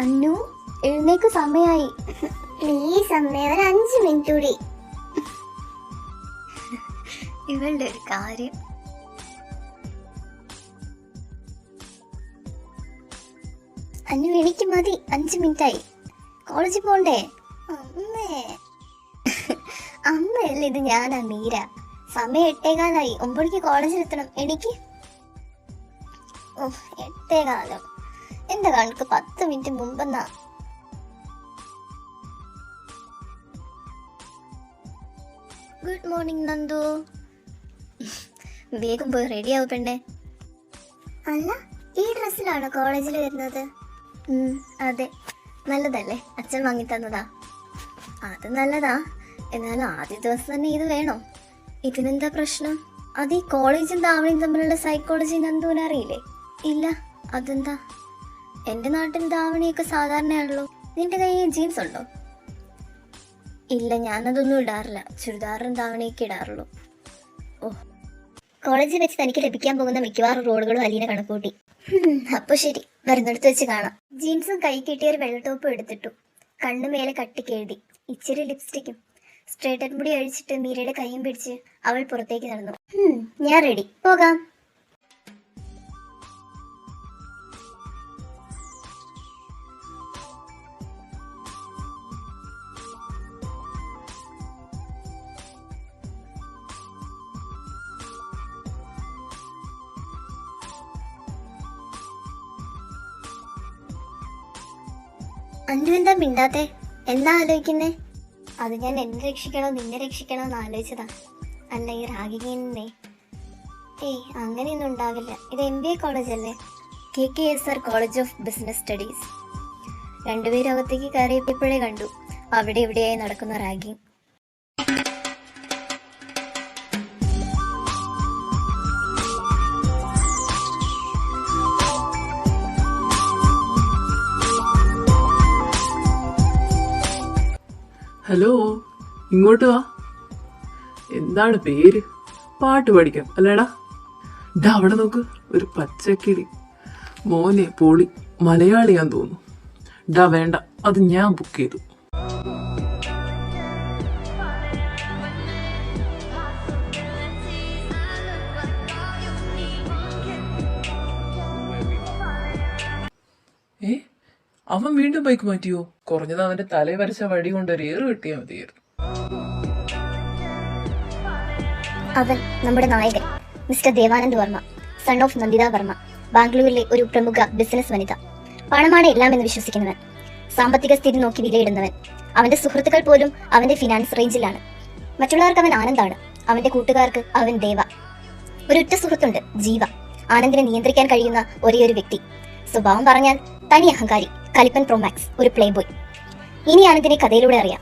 അന്നു എഴുന്നേക്ക് സമയായി. പ്ലീസ് അമ്മേ, ഒരു 5 മിനിറ്റ് കൂടി. ഇവളുടെ ഒരു കാര്യം. അന്നു എനിക്ക് മതി, 5 മിനിറ്റായി. കോളേജിൽ പോണ്ടേ? അമ്മേ അമ്മയല്ല ഇത്, ഞാനാ മീര. സമയം 8:15. 9 കോളേജിലെത്തണം. എനിക്ക് 8:15. എന്റെ കണക്ക് 10 മിനിറ്റ് മുമ്പെന്നാ. Good morning Nandu. വേഗം പോയി റെഡി ആവും പെണ്ണെ. അല്ല, ഈ ഡ്രസ്സിലാണോ കോളേജിൽ വരുന്നത്? അതെ, നല്ലതല്ലേ? അച്ഛൻ വാങ്ങി തന്നതാ. അത് നല്ലതാ, എന്നാലും ആദ്യ ദിവസം തന്നെ ഇത് വേണോ? ഇതിനെന്താ പ്രശ്നം? അത് ഈ കോളേജും ധാവണിയും തമ്മിലുള്ള സൈക്കോളജി നന്ദുവിന് അറിയില്ലേ? ഇല്ല, അതെന്താ? എന്റെ നാട്ടിൽ ധാവണിയൊക്കെ സാധാരണയാണല്ലോ. നിന്റെ കയ്യിൽ ജീൻസ് ഉണ്ടോ? ഇല്ല, ഞാനതൊന്നും ഇടാറില്ല. ചുരിദാറും ധാവണിയൊക്കെ ഇടാറുള്ളൂ. ഓ, കോളേജിൽ വെച്ച് തനിക്ക് ലഭിക്കാൻ പോകുന്ന മിക്കവാറും റോഡുകളും അലീന കണക്കൂട്ടി. അപ്പൊ ശരി, വരുന്നിടത്ത് വെച്ച് കാണാം. ജീൻസും കൈ കിട്ടിയ ഒരു വെള്ള ടോപ്പും എടുത്തിട്ടു. കണ്ണു മേലെ കട്ടിക്ക് എഴുതി, ഇച്ചിരി ലിപ്സ്റ്റിക്കും. സ്ട്രേറ്റൻ മുടി അഴിച്ചിട്ട് മീരയുടെ കൈയും പിടിച്ച് അവൾ പുറത്തേക്ക് നടന്നു. ഞാൻ റെഡി, പോകാം. അന്നു എന്താ മിണ്ടാത്തെ? എന്താ ആലോചിക്കുന്നേ? അത് ഞാൻ എന്നെ രക്ഷിക്കണോ നിന്നെ രക്ഷിക്കണോ എന്ന് ആലോചിച്ചതാ. അല്ല, ഈ റാഗിങ്ങിന്നേ. ഏയ്, അങ്ങനെയൊന്നും ഉണ്ടാവില്ല. ഇത് MBA കോളേജ് അല്ലേ? KKSR college of business studies. രണ്ടുപേരും അകത്തേക്ക് കയറിയപ്പോഴേ കണ്ടു അവിടെ ഇവിടെയായി നടക്കുന്ന റാഗിങ്. ഹലോ, ഇങ്ങോട്ട് വാ. എന്താണ് പേര്? പാട്ട് പഠിക്കാം അല്ലേടാ? ഡാ, അവിടെ നോക്ക്, ഒരു പച്ചക്കിളി. മോനെ പൊളി, മലയാളിയാന്ന് തോന്നുന്നു. ഡാ വേണ്ട, അത് ഞാൻ ബുക്ക് ചെയ്തു. അവൻ വീണ്ടും ബൈക്ക് മാറ്റിയോ? കുറഞ്ഞത് അവന്റെ തലേ വരച്ച വടി കൊണ്ട് ഒരു ഏറ് കിട്ടിയാൽ മതിയായിരുന്നു. അവൻ നമ്മുടെ നായകൻ mister Devanand Varma, son of Nanditha Varma. ബാംഗ്ലൂരിലെ ഒരു പ്രമുഖ ബിസിനസ് വനിത. പണമാണ് എല്ലാം എന്ന് വിശ്വസിക്കുന്നവൻ. സാമ്പത്തിക സ്ഥിതി നോക്കി വിലയിടുന്നവൻ. അവന്റെ സുഹൃത്തുക്കൾ പോലും അവന്റെ ഫിനാൻസ് റേഞ്ചിലാണ്. മറ്റുള്ളവർക്ക് അവൻ ആനന്ദാണ്. അവന്റെ കൂട്ടുകാർക്ക് അവൻ ദേവ. ഒരു ഉറ്റ സുഹൃത്തുണ്ട്, ജീവ. ആനന്ദിനെ നിയന്ത്രിക്കാൻ കഴിയുന്ന ഒരേ ഒരു വ്യക്തി. സ്വഭാവം പറഞ്ഞാൽ തനി അഹങ്കാരി, കലിപ്പൻ പ്രോമാക്സ്, ഒരു പ്ലേ ബോയ്. ഇനി ആനന്ദിനെ കഥയിലൂടെ അറിയാം.